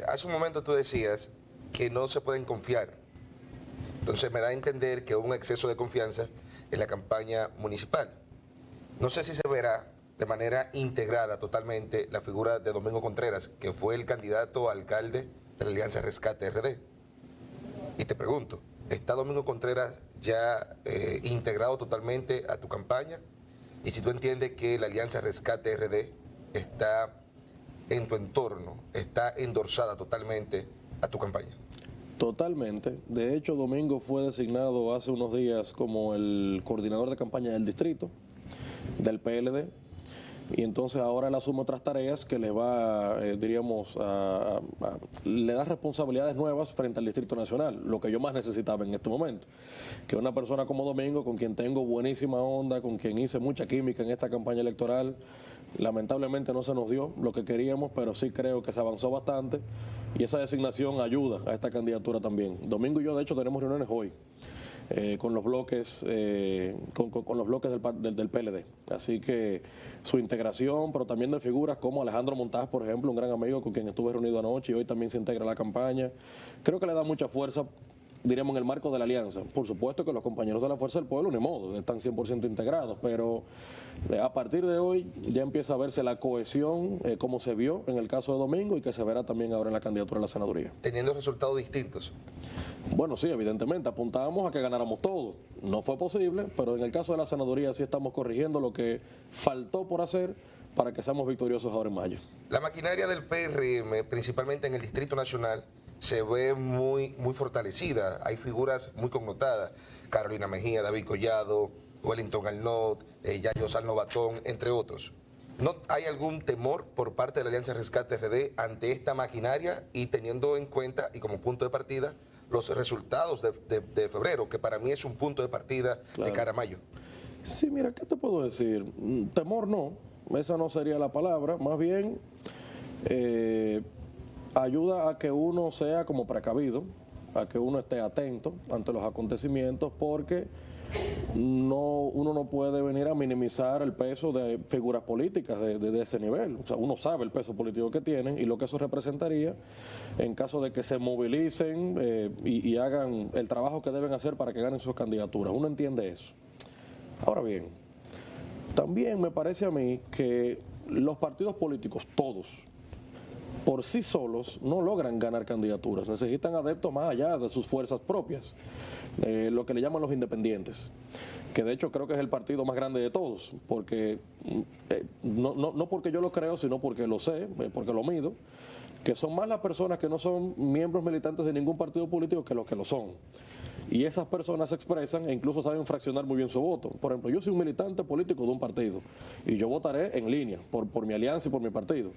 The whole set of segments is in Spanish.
hace un momento tú decías que no se pueden confiar. Entonces me da a entender que hubo un exceso de confianza en la campaña municipal. No sé si se verá de manera integrada totalmente la figura de Domingo Contreras, que fue el candidato a alcalde de la Alianza Rescate RD. Y te pregunto, ¿está Domingo Contreras ya integrado totalmente a tu campaña? Y si tú entiendes que la Alianza Rescate RD está en tu entorno, está endorsada totalmente a tu campaña. Totalmente. De hecho, Domingo fue designado hace unos días como el coordinador de campaña del distrito, del PLD, y entonces ahora él asume otras tareas que le va, diríamos, le da responsabilidades nuevas frente al Distrito Nacional, lo que yo más necesitaba en este momento. Que una persona como Domingo, con quien tengo buenísima onda, con quien hice mucha química en esta campaña electoral, lamentablemente no se nos dio lo que queríamos, pero sí creo que se avanzó bastante y esa designación ayuda a esta candidatura también. Domingo y yo, de hecho, tenemos reuniones hoy. Con los bloques con los bloques del PLD. Así que su integración, pero también de figuras como Alejandro Montaz, por ejemplo, un gran amigo con quien estuve reunido anoche y hoy también se integra a la campaña. Creo que le da mucha fuerza, diríamos, en el marco de la alianza. Por supuesto que los compañeros de la Fuerza del Pueblo, ni modo, están 100% integrados, pero a partir de hoy ya empieza a verse la cohesión, como se vio en el caso de Domingo y que se verá también ahora en la candidatura a la senaduría. Teniendo resultados distintos. Bueno, sí, evidentemente, apuntábamos a que ganáramos todo. No fue posible, pero en el caso de la senaduría sí estamos corrigiendo lo que faltó por hacer para que seamos victoriosos ahora en mayo. La maquinaria del PRM, principalmente en el Distrito Nacional, se ve muy fortalecida. Hay figuras muy connotadas. Carolina Mejía, David Collado, Wellington Arnaud, Yayo Salno Batón, entre otros. ¿No hay algún temor por parte de la Alianza Rescate RD ante esta maquinaria y teniendo en cuenta y como punto de partida los resultados de febrero, que para mí es un punto de partida de cara a mayo? Sí, mira, ¿qué te puedo decir? Temor no, esa no sería la palabra, más bien ayuda a que uno sea como precavido, a que uno esté atento ante los acontecimientos, porque uno no puede venir a minimizar el peso de figuras políticas de ese nivel. O sea, uno sabe el peso político que tienen y lo que eso representaría en caso de que se movilicen y hagan el trabajo que deben hacer para que ganen sus candidaturas. Uno entiende eso. Ahora bien, también me parece a mí que los partidos políticos, todos, por sí solos no logran ganar candidaturas, necesitan adeptos más allá de sus fuerzas propias, lo que le llaman los independientes, que de hecho creo que es el partido más grande de todos, porque no porque yo lo creo, sino porque lo sé, porque lo mido, que son más las personas que no son miembros militantes de ningún partido político que los que lo son. Y esas personas se expresan e incluso saben fraccionar muy bien su voto. Por ejemplo, yo soy un militante político de un partido y yo votaré en línea por mi alianza y por mi partido.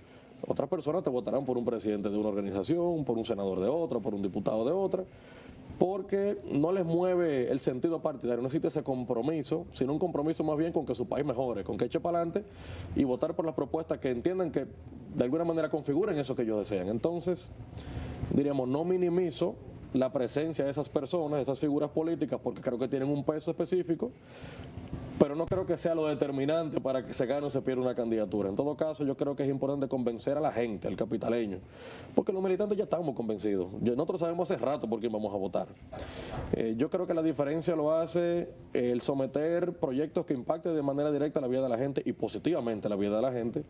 Otras personas te votarán por un presidente de una organización, por un senador de otra, por un diputado de otra, porque no les mueve el sentido partidario, no existe ese compromiso, sino un compromiso más bien con que su país mejore, con que eche para adelante y votar por las propuestas que entiendan que de alguna manera configuren eso que ellos desean. Entonces, diríamos, no minimizo la presencia de esas personas, de esas figuras políticas, porque creo que tienen un peso específico, pero no creo que sea lo determinante para que se gane o se pierda una candidatura. En todo caso, yo creo que es importante convencer a la gente, al capitaleño, porque los militantes ya estamos convencidos. Nosotros sabemos hace rato por quién vamos a votar. Yo creo que la diferencia lo hace el someter proyectos que impacten de manera directa la vida de la gente y positivamente la vida de la gente,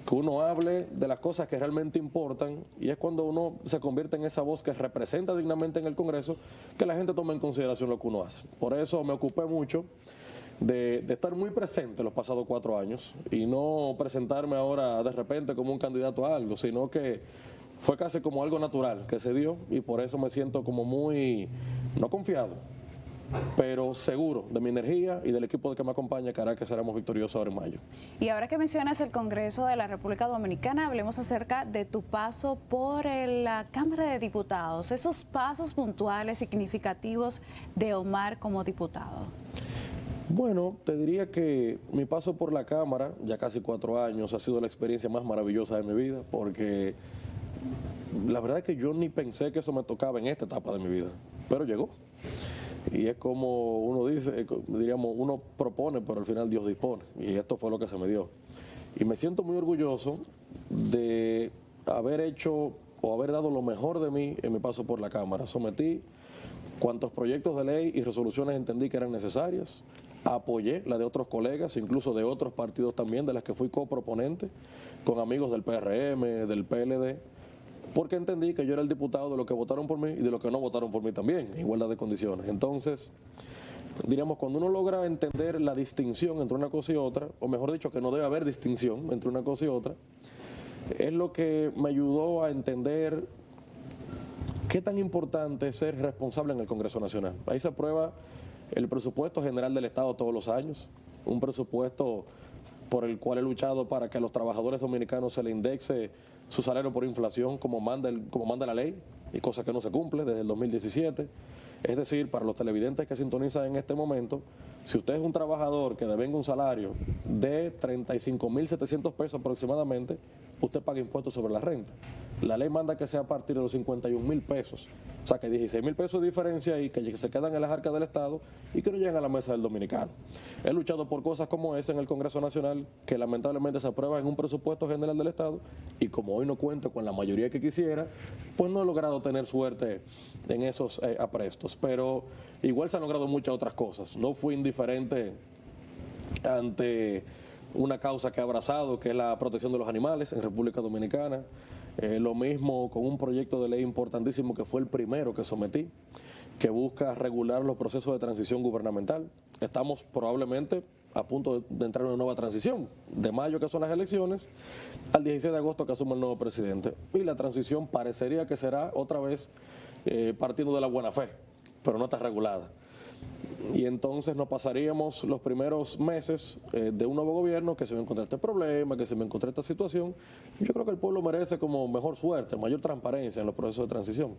que uno hable de las cosas que realmente importan, y es cuando uno se convierte en esa voz que representa dignamente en el Congreso, que la gente tome en consideración lo que uno hace. Por eso me ocupé mucho de estar muy presente los pasados 4 años y no presentarme ahora de repente como un candidato a algo, sino que fue casi como algo natural que se dio, y por eso me siento como muy, no confiado, pero seguro de mi energía y del equipo que me acompaña, que hará que seremos victoriosos ahora en mayo. Y ahora que mencionas el Congreso de la República Dominicana, hablemos acerca de tu paso por la Cámara de Diputados, esos pasos puntuales, significativos de Omar como diputado. Bueno, te diría que mi paso por la Cámara, ya casi 4 años, ha sido la experiencia más maravillosa de mi vida, porque la verdad es que yo ni pensé que eso me tocaba en esta etapa de mi vida, pero llegó. Y es como uno dice, diríamos, uno propone, pero al final Dios dispone, y esto fue lo que se me dio. Y me siento muy orgulloso de haber hecho o haber dado lo mejor de mí en mi paso por la Cámara. Sometí cuantos proyectos de ley y resoluciones entendí que eran necesarias, apoyé la de otros colegas, incluso de otros partidos también, de las que fui coproponente, con amigos del PRM, del PLD, porque entendí que yo era el diputado de los que votaron por mí y de los que no votaron por mí también, en igualdad de condiciones. Entonces, diríamos, cuando uno logra entender la distinción entre una cosa y otra, o mejor dicho, que no debe haber distinción entre una cosa y otra, es lo que me ayudó a entender qué tan importante es ser responsable en el Congreso Nacional. Ahí se aprueba el presupuesto general del Estado todos los años, un presupuesto por el cual he luchado para que a los trabajadores dominicanos se le indexe su salario por inflación como manda la ley, y cosa que no se cumple desde el 2017. Es decir, para los televidentes que sintonizan en este momento, si usted es un trabajador que devenga un salario de 35.700 pesos aproximadamente, usted paga impuestos sobre la renta. La ley manda que sea a partir de los 51.000 pesos. O sea, que 16.000 pesos de diferencia ahí que se quedan en las arcas del Estado y que no llegan a la mesa del dominicano. He luchado por cosas como esa en el Congreso Nacional, que lamentablemente se aprueba en un presupuesto general del Estado, y como hoy no cuento con la mayoría que quisiera, pues no he logrado tener suerte en esos aprestos. Pero igual se han logrado muchas otras cosas. No fui indiferente ante una causa que he abrazado, que es la protección de los animales en República Dominicana. Lo mismo con un proyecto de ley importantísimo que fue el primero que sometí, que busca regular los procesos de transición gubernamental. Estamos probablemente a punto de entrar en una nueva transición, de mayo, que son las elecciones, al 16 de agosto, que asume el nuevo presidente. Y la transición parecería que será otra vez partiendo de la buena fe, pero no está regulada. Y entonces nos pasaríamos los primeros meses de un nuevo gobierno que se va a encontrar este problema, que se va a encontrar esta situación. Yo creo que el pueblo merece como mejor suerte, mayor transparencia en los procesos de transición.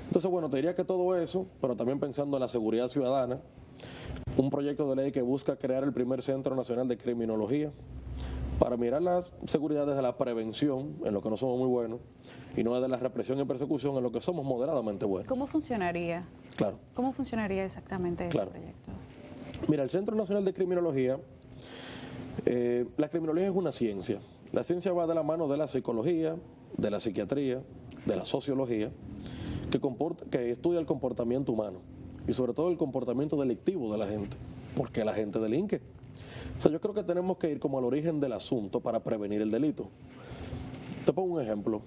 Entonces, bueno, te diría que todo eso, pero también pensando en la seguridad ciudadana, un proyecto de ley que busca crear el primer Centro Nacional de Criminología para mirar la seguridad desde la prevención, en lo que no somos muy buenos, y no desde la represión y persecución, en lo que somos moderadamente buenos. ¿Cómo funcionaría? Claro. ¿Cómo funcionaría exactamente ese proyecto? Mira, el Centro Nacional de Criminología, la criminología es una ciencia. La ciencia va de la mano de la psicología, de la psiquiatría, de la sociología, que estudia el comportamiento humano y sobre todo el comportamiento delictivo de la gente, porque la gente delinque. O sea, yo creo que tenemos que ir como al origen del asunto para prevenir el delito. Te pongo un ejemplo.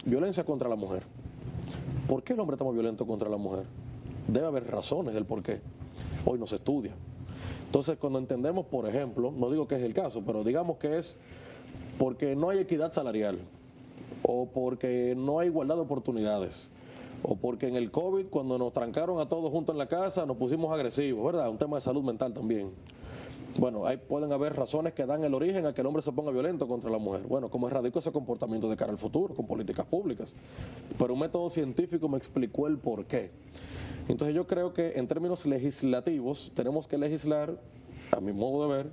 Violencia contra la mujer. ¿Por qué el hombre está más violento contra la mujer? Debe haber razones del por qué. Hoy no se estudia. Entonces, cuando entendemos, por ejemplo, no digo que es el caso, pero digamos que es porque no hay equidad salarial, o porque no hay igualdad de oportunidades, o porque en el COVID, cuando nos trancaron a todos juntos en la casa, nos pusimos agresivos, ¿verdad? Un tema de salud mental también. Bueno, ahí pueden haber razones que dan el origen a que el hombre se ponga violento contra la mujer. Bueno, ¿cómo erradico ese comportamiento de cara al futuro, con políticas públicas? Pero un método científico me explicó el por qué. Entonces yo creo que en términos legislativos tenemos que legislar, a mi modo de ver,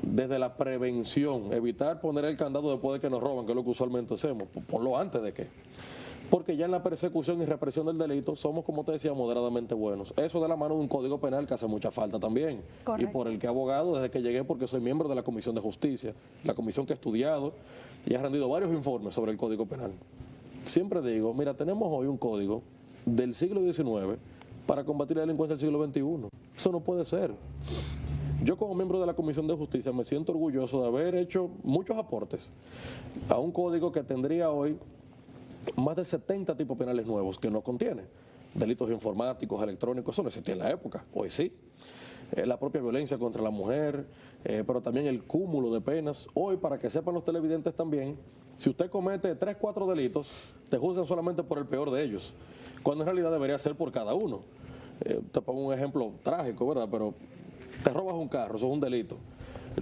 desde la prevención, evitar poner el candado después de que nos roban, que es lo que usualmente hacemos, ponlo antes de que. Porque ya en la persecución y represión del delito somos, como te decía, moderadamente buenos. Eso de la mano de un código penal que hace mucha falta también. Correcto. Y por el que he abogado desde que llegué, porque soy miembro de la Comisión de Justicia, la comisión que he estudiado y ha rendido varios informes sobre el código penal. Siempre digo, mira, tenemos hoy un código del siglo XIX para combatir la delincuencia del siglo XXI. Eso no puede ser. Yo como miembro de la Comisión de Justicia me siento orgulloso de haber hecho muchos aportes a un código que tendría hoy más de 70 tipos penales nuevos que no contiene. Delitos informáticos, electrónicos, eso no existía en la época, hoy sí. La propia violencia contra la mujer, pero también el cúmulo de penas. Hoy, para que sepan los televidentes también, si usted comete 3, 4 delitos, te juzgan solamente por el peor de ellos, cuando en realidad debería ser por cada uno. Te pongo un ejemplo trágico, ¿verdad? Pero te robas un carro, eso es un delito.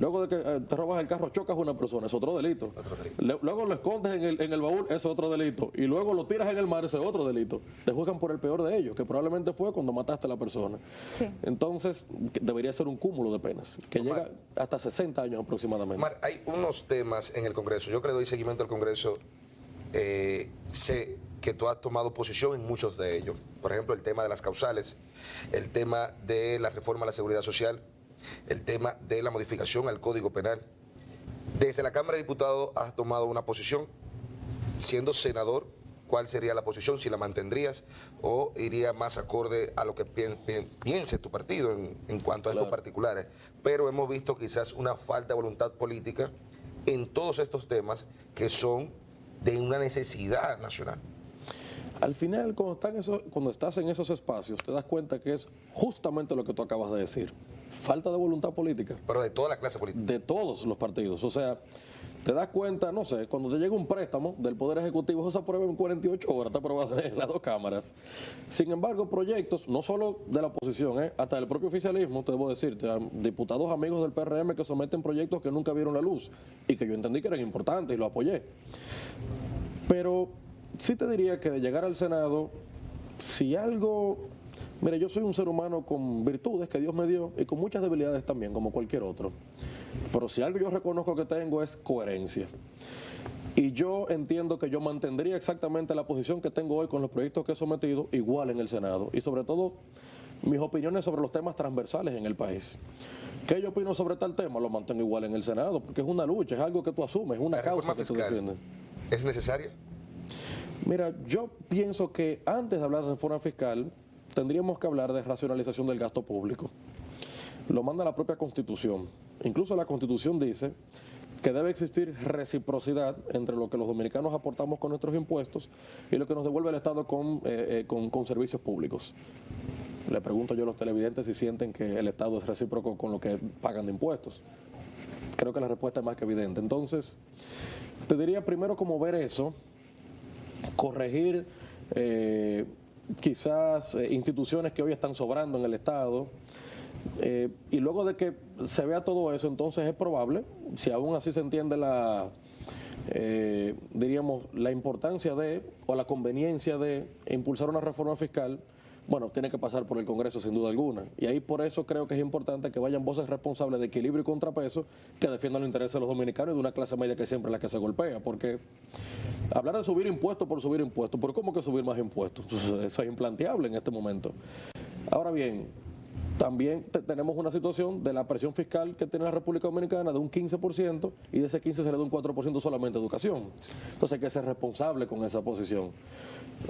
Luego de que te robas el carro, chocas a una persona, es otro delito. Luego lo escondes en el baúl, eso es otro delito. Y luego lo tiras en el mar, eso es otro delito. Te juzgan por el peor de ellos, que probablemente fue cuando mataste a la persona. Sí. Entonces, debería ser un cúmulo de penas, que llega hasta 60 años aproximadamente. Omar, hay unos temas en el Congreso, yo que le doy seguimiento al Congreso, sé que tú has tomado posición en muchos de ellos. Por ejemplo, el tema de las causales, el tema de la reforma a la seguridad social, el tema de la modificación al Código Penal. Desde la Cámara de Diputados has tomado una posición, siendo senador ¿cuál sería la posición? Si la mantendrías o iría más acorde a lo que piense tu partido en cuanto a estos particulares. Pero hemos visto quizás una falta de voluntad política en todos estos temas que son de una necesidad nacional. Al final, cuando estás en esos espacios, te das cuenta que es justamente lo que tú acabas de decir. Falta de voluntad política. Pero de toda la clase política. De todos los partidos. O sea, te das cuenta, no sé, cuando te llega un préstamo del Poder Ejecutivo, eso se aprueba en 48 horas, está aprobado en las dos cámaras. Sin embargo, proyectos, no solo de la oposición, hasta del propio oficialismo, te debo decirte, diputados amigos del PRM que someten proyectos que nunca vieron la luz y que yo entendí que eran importantes y lo apoyé. Pero sí te diría que de llegar al Senado, si algo... Mire, yo soy un ser humano con virtudes que Dios me dio y con muchas debilidades también, como cualquier otro. Pero si algo yo reconozco que tengo es coherencia. Y yo entiendo que yo mantendría exactamente la posición que tengo hoy con los proyectos que he sometido, igual en el Senado. Y sobre todo, mis opiniones sobre los temas transversales en el país. ¿Qué yo opino sobre tal tema? Lo mantengo igual en el Senado, porque es una lucha, es algo que tú asumes, es una causa que tú defiendes. ¿Es necesaria? Mira, yo pienso que antes de hablar de reforma fiscal, tendríamos que hablar de racionalización del gasto público. Lo manda la propia Constitución. Incluso la Constitución dice que debe existir reciprocidad entre lo que los dominicanos aportamos con nuestros impuestos y lo que nos devuelve el Estado con servicios públicos. Le pregunto yo a los televidentes si sienten que el Estado es recíproco con lo que pagan de impuestos. Creo que la respuesta es más que evidente. Entonces, te diría primero como ver eso, corregir quizás instituciones que hoy están sobrando en el Estado, y luego de que se vea todo eso, entonces es probable, si aún así se entiende diríamos, la importancia de o la conveniencia de impulsar una reforma fiscal, bueno, tiene que pasar por el Congreso sin duda alguna. Y ahí por eso creo que es importante que vayan voces responsables de equilibrio y contrapeso que defiendan los intereses de los dominicanos y de una clase media que siempre es la que se golpea. Porque hablar de subir impuestos por subir impuestos, ¿pero cómo que subir más impuestos? Eso es implanteable en este momento. Ahora bien, también tenemos una situación de la presión fiscal que tiene la República Dominicana de un 15% y de ese 15% se le da un 4% solamente a educación. Entonces hay que ser responsable con esa posición.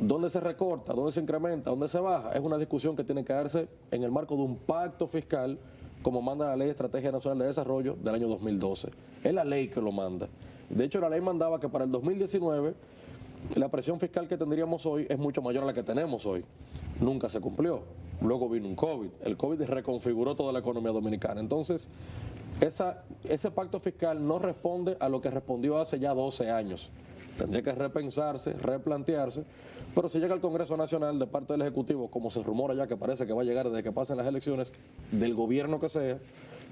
¿Dónde se recorta? ¿Dónde se incrementa? ¿Dónde se baja? Es una discusión que tiene que darse en el marco de un pacto fiscal como manda la Ley de Estrategia Nacional de Desarrollo del año 2012. Es la ley que lo manda. De hecho, la ley mandaba que para el 2019 la presión fiscal que tendríamos hoy es mucho mayor a la que tenemos hoy. Nunca se cumplió. Luego vino un COVID. El COVID reconfiguró toda la economía dominicana. Entonces, ese pacto fiscal no responde a lo que respondió hace ya 12 años. Tendría que repensarse, replantearse, pero si llega al Congreso Nacional de parte del Ejecutivo, como se rumora ya que parece que va a llegar desde que pasen las elecciones, del gobierno que sea,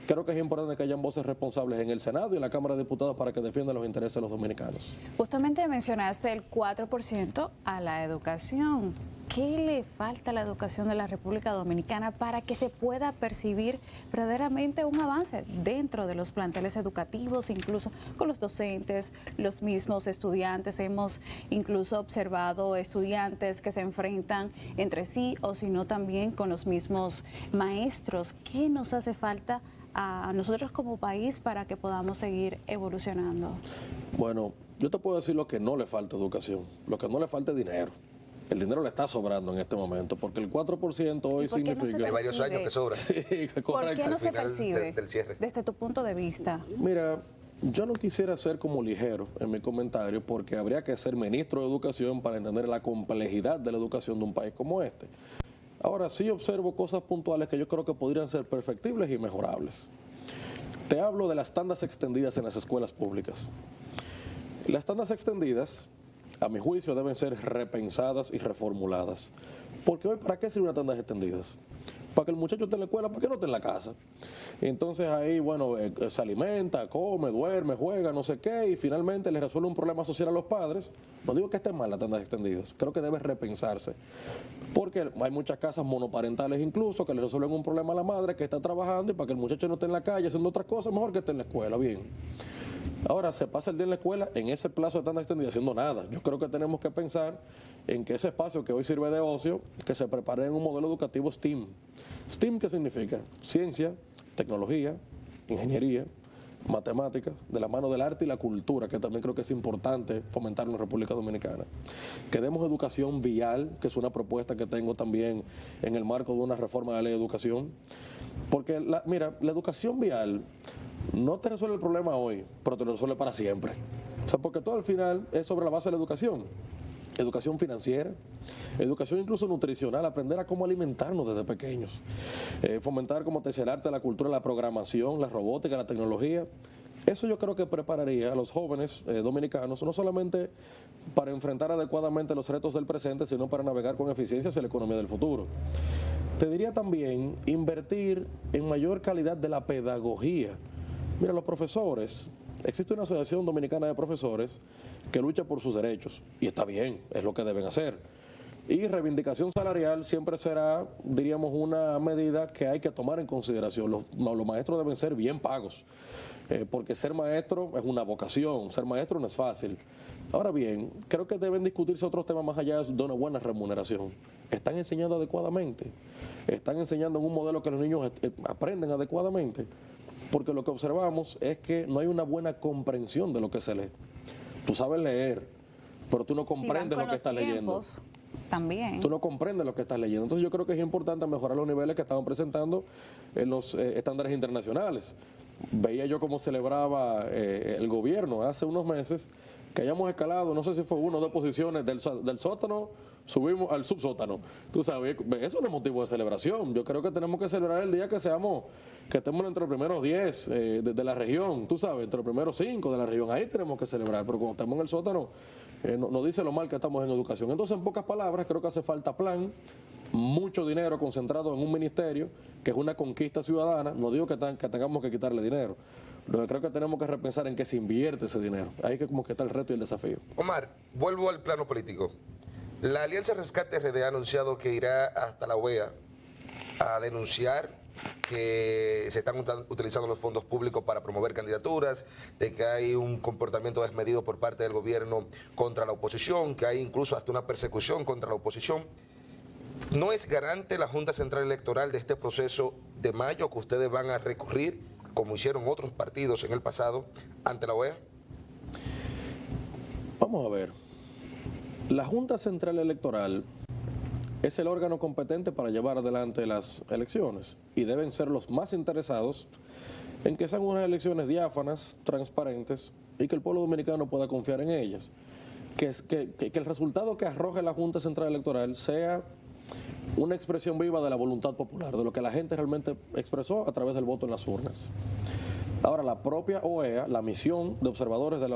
creo que es importante que hayan voces responsables en el Senado y en la Cámara de Diputados para que defiendan los intereses de los dominicanos. Justamente mencionaste el 4% a la educación. ¿Qué le falta a la educación de la República Dominicana para que se pueda percibir verdaderamente un avance dentro de los planteles educativos, incluso con los docentes, los mismos estudiantes? Hemos incluso observado estudiantes que se enfrentan entre sí o si no también con los mismos maestros. ¿Qué nos hace falta a nosotros como país para que podamos seguir evolucionando? Bueno, yo te puedo decir lo que no le falta a educación. Lo que no le falta es dinero. El dinero le está sobrando en este momento, porque el 4% hoy significa... Hay varios años que sobra. Sí, correcto. ¿Por qué no se percibe del cierre. desde tu punto de vista? Mira, yo no quisiera ser como ligero en mi comentario, porque habría que ser ministro de Educación para entender la complejidad de la educación de un país como este. Ahora sí observo cosas puntuales que yo creo que podrían ser perfectibles y mejorables. Te hablo de las tandas extendidas en las escuelas públicas. Las tandas extendidas, a mi juicio, deben ser repensadas y reformuladas. Porque hoy, ¿para qué sirven las tandas extendidas? Para que el muchacho esté en la escuela, para que no esté en la casa. Entonces ahí, bueno, se alimenta, come, duerme, juega, no sé qué, y finalmente le resuelve un problema social a los padres. No digo que estén mal las tandas extendidas, creo que debe repensarse. Porque hay muchas casas monoparentales incluso que le resuelven un problema a la madre que está trabajando y para que el muchacho no esté en la calle haciendo otras cosas, mejor que esté en la escuela, bien. Ahora, se pasa el día en la escuela en ese plazo de tanda extendida haciendo nada. Yo creo que tenemos que pensar en que ese espacio que hoy sirve de ocio, que se prepare en un modelo educativo STEAM. ¿STEAM qué significa? Ciencia, tecnología, ingeniería, matemáticas, de la mano del arte y la cultura, que también creo que es importante fomentar en la República Dominicana. Que demos educación vial, que es una propuesta que tengo también en el marco de una reforma de la ley de educación. Porque, mira, la educación vial no te resuelve el problema hoy, pero te lo resuelve para siempre. O sea, porque todo al final es sobre la base de la educación. Educación financiera, educación incluso nutricional, aprender a cómo alimentarnos desde pequeños, fomentar, como te decía, el arte, la cultura, la programación, la robótica, la tecnología. Eso yo creo que prepararía a los jóvenes dominicanos no solamente para enfrentar adecuadamente los retos del presente, sino para navegar con eficiencia hacia la economía del futuro. Te diría también invertir en mayor calidad de la pedagogía. Mira, los profesores, existe una asociación dominicana de profesores que lucha por sus derechos, y está bien, es lo que deben hacer. Y reivindicación salarial siempre será, diríamos, una medida que hay que tomar en consideración. Los maestros deben ser bien pagos, porque ser maestro es una vocación, ser maestro no es fácil. Ahora bien, creo que deben discutirse otros temas más allá de una buena remuneración. ¿Están enseñando adecuadamente? ¿Están enseñando en un modelo que los niños aprenden adecuadamente? Porque lo que observamos es que no hay una buena comprensión de lo que se lee. Tú sabes leer, pero tú no comprendes lo que estás leyendo. También. Tú no comprendes lo que estás leyendo. Entonces yo creo que es importante mejorar los niveles que estaban presentando en los estándares internacionales. Veía yo cómo celebraba el gobierno hace unos meses que hayamos escalado, no sé si fue 1 o 2 posiciones del sótano, subimos al subsótano. Tú sabes, eso no es motivo de celebración. Yo creo que tenemos que celebrar el día que estemos entre los primeros 10 de la región, tú sabes, entre los primeros 5 de la región. Ahí tenemos que celebrar, pero cuando estamos en el sótano, nos dice lo mal que estamos en educación. Entonces, en pocas palabras, creo que hace falta plan, mucho dinero concentrado en un ministerio, que es una conquista ciudadana. No digo que tengamos que quitarle dinero. Lo que creo que tenemos que repensar en qué se invierte ese dinero. Ahí que como que está el reto y el desafío. Omar, vuelvo al plano político. La Alianza Rescate RD ha anunciado que irá hasta la OEA a denunciar que se están utilizando los fondos públicos para promover candidaturas, de que hay un comportamiento desmedido por parte del gobierno contra la oposición, que hay incluso hasta una persecución contra la oposición. ¿No es garante la Junta Central Electoral de este proceso de mayo que ustedes van a recurrir, como hicieron otros partidos en el pasado, ante la OEA? Vamos a ver. La Junta Central Electoral es el órgano competente para llevar adelante las elecciones y deben ser los más interesados en que sean unas elecciones diáfanas, transparentes y que el pueblo dominicano pueda confiar en ellas. Que el resultado que arroje la Junta Central Electoral sea una expresión viva de la voluntad popular, de lo que la gente realmente expresó a través del voto en las urnas. Ahora, la propia OEA, la misión de observadores de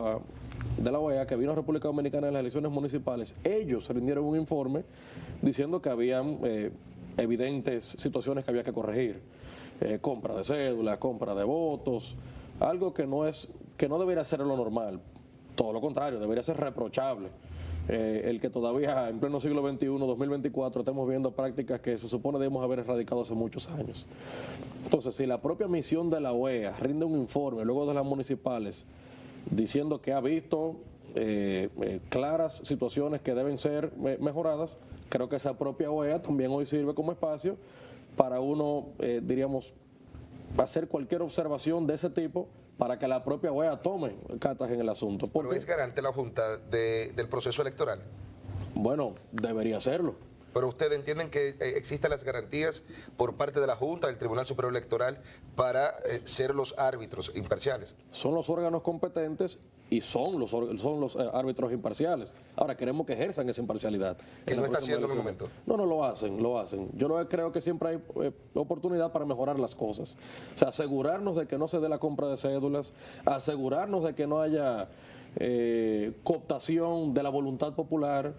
la OEA que vino a República Dominicana en las elecciones municipales, ellos rindieron un informe diciendo que habían evidentes situaciones que había que corregir. Compra de cédulas, compra de votos, algo que no debería ser lo normal. Todo lo contrario, debería ser reprochable. El que todavía en pleno siglo XXI, 2024, estemos viendo prácticas que se supone debemos haber erradicado hace muchos años. Entonces, si la propia misión de la OEA rinde un informe luego de las municipales diciendo que ha visto claras situaciones que deben ser mejoradas, creo que esa propia OEA también hoy sirve como espacio para uno, diríamos, hacer cualquier observación de ese tipo para que la propia OEA tome cartas en el asunto. ¿Pero es garante la Junta del proceso electoral? Bueno, debería serlo. ¿Pero ustedes entienden que existen las garantías por parte de la Junta, del Tribunal Superior Electoral, para ser los árbitros imparciales? Son los órganos competentes y son los árbitros imparciales. Ahora, queremos que ejerzan esa imparcialidad. ¿Qué no está haciendo en el momento? No, lo hacen. Yo creo que siempre hay oportunidad para mejorar las cosas. O sea, asegurarnos de que no se dé la compra de cédulas, asegurarnos de que no haya cooptación de la voluntad popular,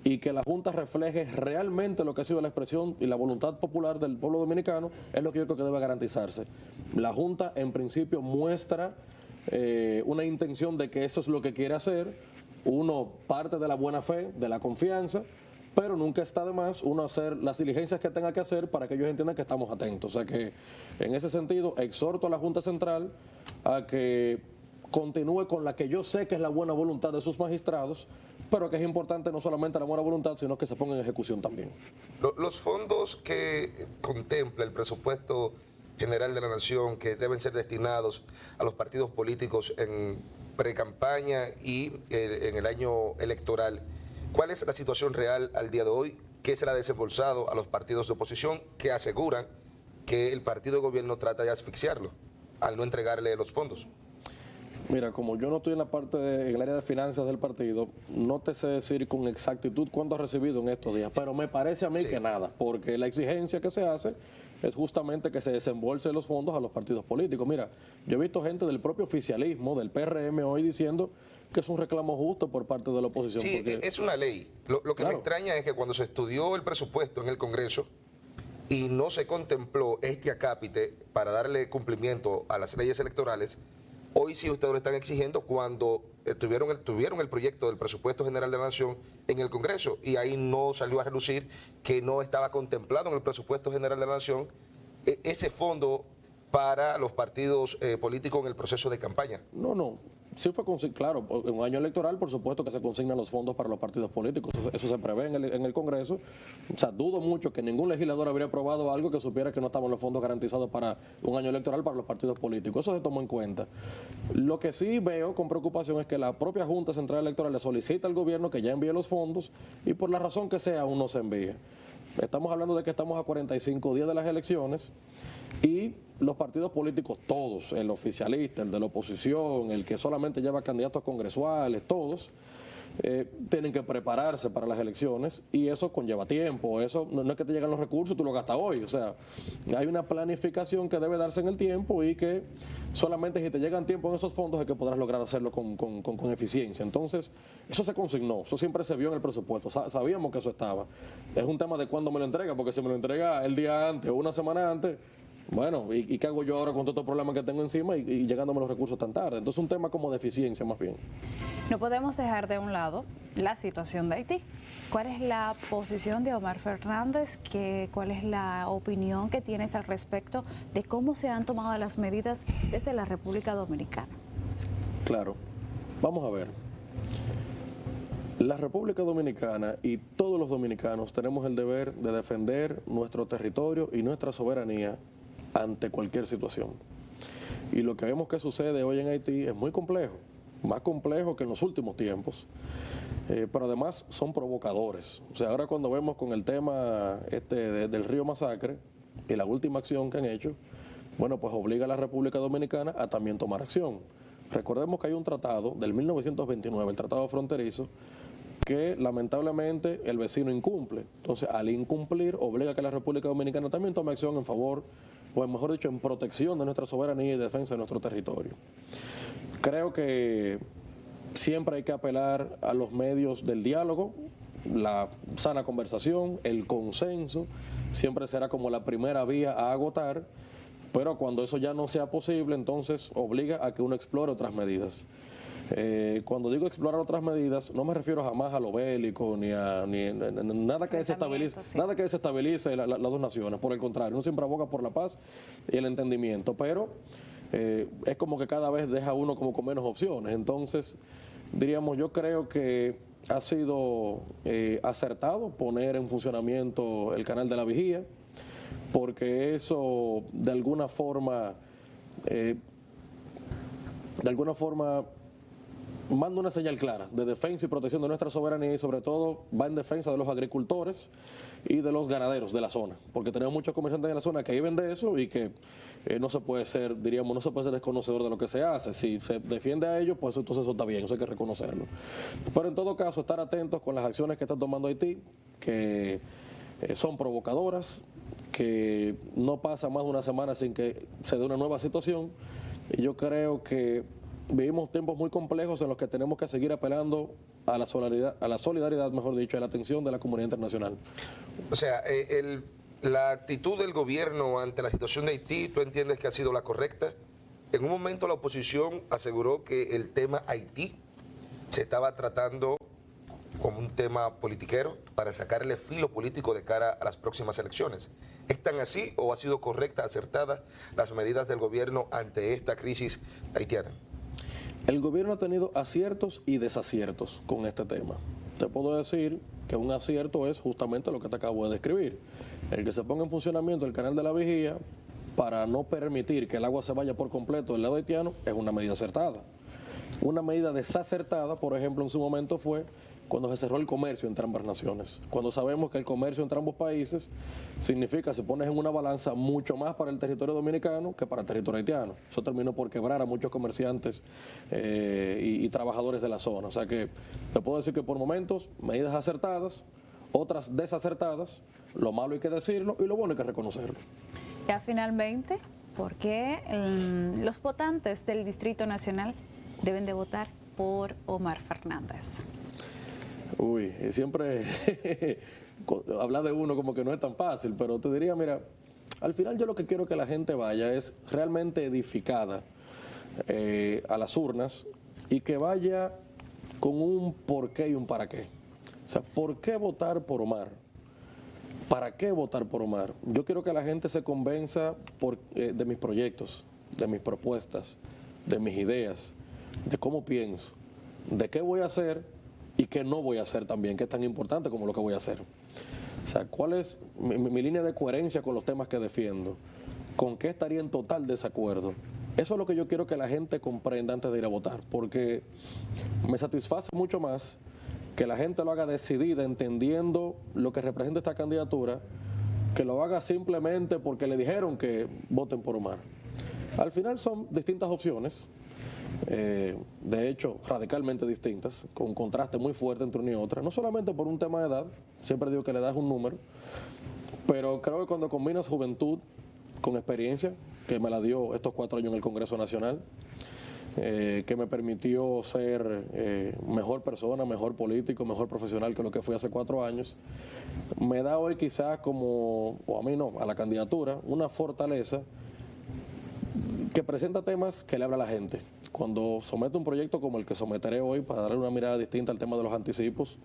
y que la Junta refleje realmente lo que ha sido la expresión y la voluntad popular del pueblo dominicano, es lo que yo creo que debe garantizarse. La Junta, en principio, muestra una intención de que eso es lo que quiere hacer. Uno parte de la buena fe, de la confianza, pero nunca está de más uno hacer las diligencias que tenga que hacer para que ellos entiendan que estamos atentos. O sea que, en ese sentido, exhorto a la Junta Central a que continúe con la que yo sé que es la buena voluntad de sus magistrados, pero que es importante no solamente la buena voluntad, sino que se ponga en ejecución también. Los fondos que contempla el presupuesto general de la nación que deben ser destinados a los partidos políticos en pre-campaña y en el año electoral. ¿Cuál es la situación real al día de hoy? ¿Qué se le ha desembolsado a los partidos de oposición que aseguran que el partido de gobierno trata de asfixiarlo al no entregarle los fondos? Mira, como yo no estoy en en el área de finanzas del partido, no te sé decir con exactitud cuánto ha recibido en estos días, pero me parece a mí que nada, porque la exigencia que se hace es justamente que se desembolsen los fondos a los partidos políticos. Mira, yo he visto gente del propio oficialismo, del PRM hoy diciendo que es un reclamo justo por parte de la oposición. Sí, porque es una ley. Lo que me extraña es que cuando se estudió el presupuesto en el Congreso y no se contempló este acápite para darle cumplimiento a las leyes electorales, hoy sí ustedes lo están exigiendo cuando tuvieron el proyecto del presupuesto general de la Nación en el Congreso y ahí no salió a relucir que no estaba contemplado en el presupuesto general de la Nación ese fondo para los partidos políticos en el proceso de campaña. No. Sí fue claro, en un año electoral, por supuesto que se consignan los fondos para los partidos políticos, eso se prevé en el Congreso. O sea, dudo mucho que ningún legislador habría aprobado algo que supiera que no estaban los fondos garantizados para un año electoral para los partidos políticos. Eso se tomó en cuenta. Lo que sí veo con preocupación es que la propia Junta Central Electoral le solicita al gobierno que ya envíe los fondos y por la razón que sea aún no se envíe. Estamos hablando de que estamos a 45 días de las elecciones y los partidos políticos, todos, el oficialista, el de la oposición, el que solamente lleva candidatos congresuales, todos, tienen que prepararse para las elecciones y eso conlleva tiempo. Eso no es que te llegan los recursos y tú lo gastas hoy. O sea, hay una planificación que debe darse en el tiempo y que solamente si te llegan tiempo en esos fondos es que podrás lograr hacerlo con eficiencia. Entonces, eso se consignó, eso siempre se vio en el presupuesto, sabíamos que eso estaba. Es un tema de cuándo me lo entrega, porque si me lo entrega el día antes o una semana antes, bueno, ¿y qué hago yo ahora con todos estos problemas que tengo encima y llegándome los recursos tan tarde? Entonces es un tema como de eficiencia más bien. No podemos dejar de un lado la situación de Haití. ¿Cuál es la posición de Omar Fernández? ¿Cuál es la opinión que tienes al respecto de cómo se han tomado las medidas desde la República Dominicana? Claro, vamos a ver. La República Dominicana y todos los dominicanos tenemos el deber de defender nuestro territorio y nuestra soberanía ante cualquier situación. Y lo que vemos que sucede hoy en Haití es muy complejo, más complejo que en los últimos tiempos, pero además son provocadores. O sea, ahora cuando vemos con el tema del Río Masacre y la última acción que han hecho, bueno, pues obliga a la República Dominicana a también tomar acción. Recordemos que hay un tratado del 1929, el Tratado Fronterizo, que lamentablemente el vecino incumple. Entonces, al incumplir, obliga a que la República Dominicana también tome acción en favor, o mejor dicho, en protección de nuestra soberanía y defensa de nuestro territorio. Creo que siempre hay que apelar a los medios del diálogo, la sana conversación, el consenso, siempre será como la primera vía a agotar, pero cuando eso ya no sea posible, entonces obliga a que uno explore otras medidas. Cuando digo explorar otras medidas, no me refiero jamás a lo bélico ni a nada que desestabilice, sí. Nada que desestabilice las dos naciones. Por el contrario, uno siempre aboga por la paz y el entendimiento, pero es como que cada vez deja uno como con menos opciones. Entonces, diríamos, yo creo que ha sido acertado poner en funcionamiento el canal de la vigía, porque eso de alguna forma manda una señal clara de defensa y protección de nuestra soberanía y sobre todo va en defensa de los agricultores y de los ganaderos de la zona, porque tenemos muchos comerciantes en la zona que viven de eso y que no se puede ser desconocedor de lo que se hace. Si se defiende a ellos, pues entonces eso está bien, eso hay que reconocerlo. Pero en todo caso, estar atentos con las acciones que está tomando Haití, que son provocadoras, que no pasa más de una semana sin que se dé una nueva situación, y yo creo que vivimos tiempos muy complejos en los que tenemos que seguir apelando a la solidaridad, mejor dicho, a la atención de la comunidad internacional. O sea, la actitud del gobierno ante la situación de Haití, ¿tú entiendes que ha sido la correcta? En un momento la oposición aseguró que el tema Haití se estaba tratando como un tema politiquero para sacarle filo político de cara a las próximas elecciones. ¿Es tan así o ha sido correcta, acertada las medidas del gobierno ante esta crisis haitiana? El gobierno ha tenido aciertos y desaciertos con este tema. Te puedo decir que un acierto es justamente lo que te acabo de describir. El que se ponga en funcionamiento el canal de la vigía para no permitir que el agua se vaya por completo del lado haitiano es una medida acertada. Una medida desacertada, por ejemplo, en su momento fue cuando se cerró el comercio entre ambas naciones. Cuando sabemos que el comercio entre ambos países significa, si pones en una balanza, mucho más para el territorio dominicano que para el territorio haitiano. Eso terminó por quebrar a muchos comerciantes y trabajadores de la zona. O sea que te puedo decir que por momentos, medidas acertadas, otras desacertadas, lo malo hay que decirlo y lo bueno hay que reconocerlo. Ya finalmente, ¿por qué los votantes del Distrito Nacional deben de votar por Omar Fernández? Uy, siempre hablar de uno como que no es tan fácil, pero te diría, mira, al final yo lo que quiero que la gente vaya es realmente edificada a las urnas y que vaya con un por qué y un para qué. O sea, ¿por qué votar por Omar? ¿Para qué votar por Omar? Yo quiero que la gente se convenza de mis proyectos, de mis propuestas, de mis ideas, de cómo pienso, de qué voy a hacer y qué no voy a hacer también, que es tan importante como lo que voy a hacer. O sea, ¿cuál es mi línea de coherencia con los temas que defiendo? ¿Con qué estaría en total desacuerdo? Eso es lo que yo quiero que la gente comprenda antes de ir a votar, porque me satisface mucho más que la gente lo haga decidida, entendiendo lo que representa esta candidatura, que lo haga simplemente porque le dijeron que voten por Omar. Al final son distintas opciones, de hecho radicalmente distintas, con un contraste muy fuerte entre una y otra, no solamente por un tema de edad, siempre digo que la edad es un número, pero creo que cuando combinas juventud con experiencia, que me la dio estos 4 años en el Congreso Nacional, que me permitió ser mejor persona, mejor político, mejor profesional que lo que fui hace 4 años, me da hoy quizás como, o a mí no, a la candidatura, una fortaleza que presenta temas que le habla a la gente. Cuando someto un proyecto como el que someteré hoy para darle una mirada distinta al tema de los anticipos,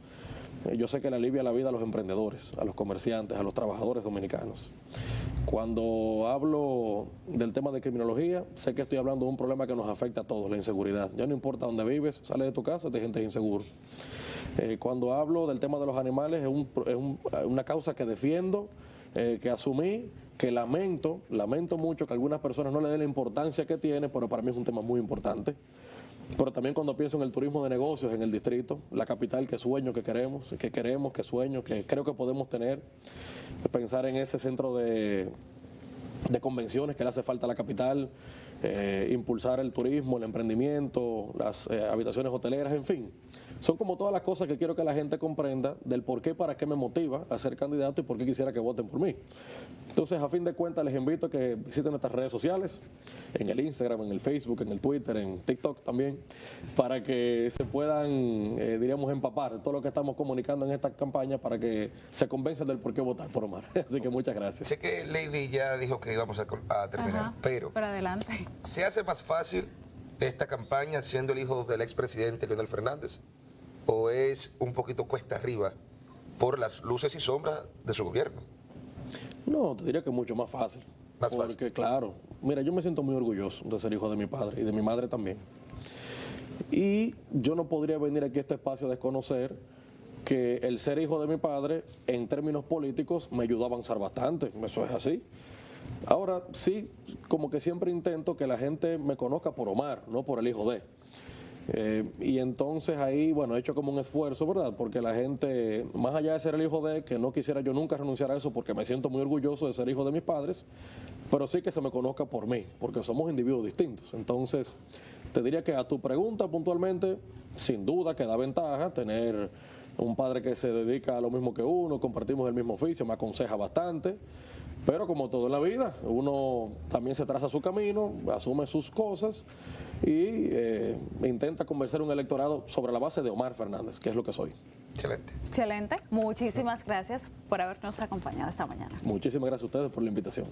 yo sé que le alivia la vida a los emprendedores, a los comerciantes, a los trabajadores dominicanos. Cuando hablo del tema de criminología, sé que estoy hablando de un problema que nos afecta a todos, la inseguridad. Ya no importa dónde vives, sales de tu casa, te sientes inseguro. Cuando hablo del tema de los animales, es una causa que defiendo, que asumí, que lamento mucho que algunas personas no le den la importancia que tiene, pero para mí es un tema muy importante. Pero también cuando pienso en el turismo de negocios en el distrito, la capital que sueño, que sueño, que creo que podemos tener, pensar en ese centro de convenciones que le hace falta a la capital, impulsar el turismo, el emprendimiento, las habitaciones hoteleras, en fin. Son como todas las cosas que quiero que la gente comprenda del por qué, para qué me motiva a ser candidato y por qué quisiera que voten por mí. Entonces, a fin de cuentas, les invito a que visiten nuestras redes sociales, en el Instagram, en el Facebook, en el Twitter, en TikTok también, para que se puedan, diríamos, empapar de todo lo que estamos comunicando en esta campaña para que se convenzan del por qué votar por Omar. Así que muchas gracias. Sé que Lady ya dijo que íbamos a terminar, Ajá, pero adelante. ¿se hace más fácil esta campaña siendo el hijo del expresidente Leonel Fernández? ¿O es un poquito cuesta arriba por las luces y sombras de su gobierno? No, te diría que mucho más fácil. Más fácil. Porque claro, mira, yo me siento muy orgulloso de ser hijo de mi padre y de mi madre también. Y yo no podría venir aquí a este espacio a desconocer que el ser hijo de mi padre, en términos políticos, me ayudó a avanzar bastante. Eso es así. Ahora sí, como que siempre intento que la gente me conozca por Omar, no por el hijo de. Y entonces ahí, bueno, he hecho como un esfuerzo, ¿verdad? Porque la gente, más allá de ser el hijo de, que no quisiera yo nunca renunciar a eso porque me siento muy orgulloso de ser hijo de mis padres, pero sí que se me conozca por mí, porque somos individuos distintos. Entonces, te diría que a tu pregunta puntualmente, sin duda que da ventaja tener un padre que se dedica a lo mismo que uno, compartimos el mismo oficio, me aconseja bastante. Pero como todo en la vida, uno también se traza su camino, asume sus cosas y intenta convencer a un electorado sobre la base de Omar Fernández, que es lo que soy. Excelente. Excelente. Muchísimas gracias por habernos acompañado esta mañana. Muchísimas gracias a ustedes por la invitación.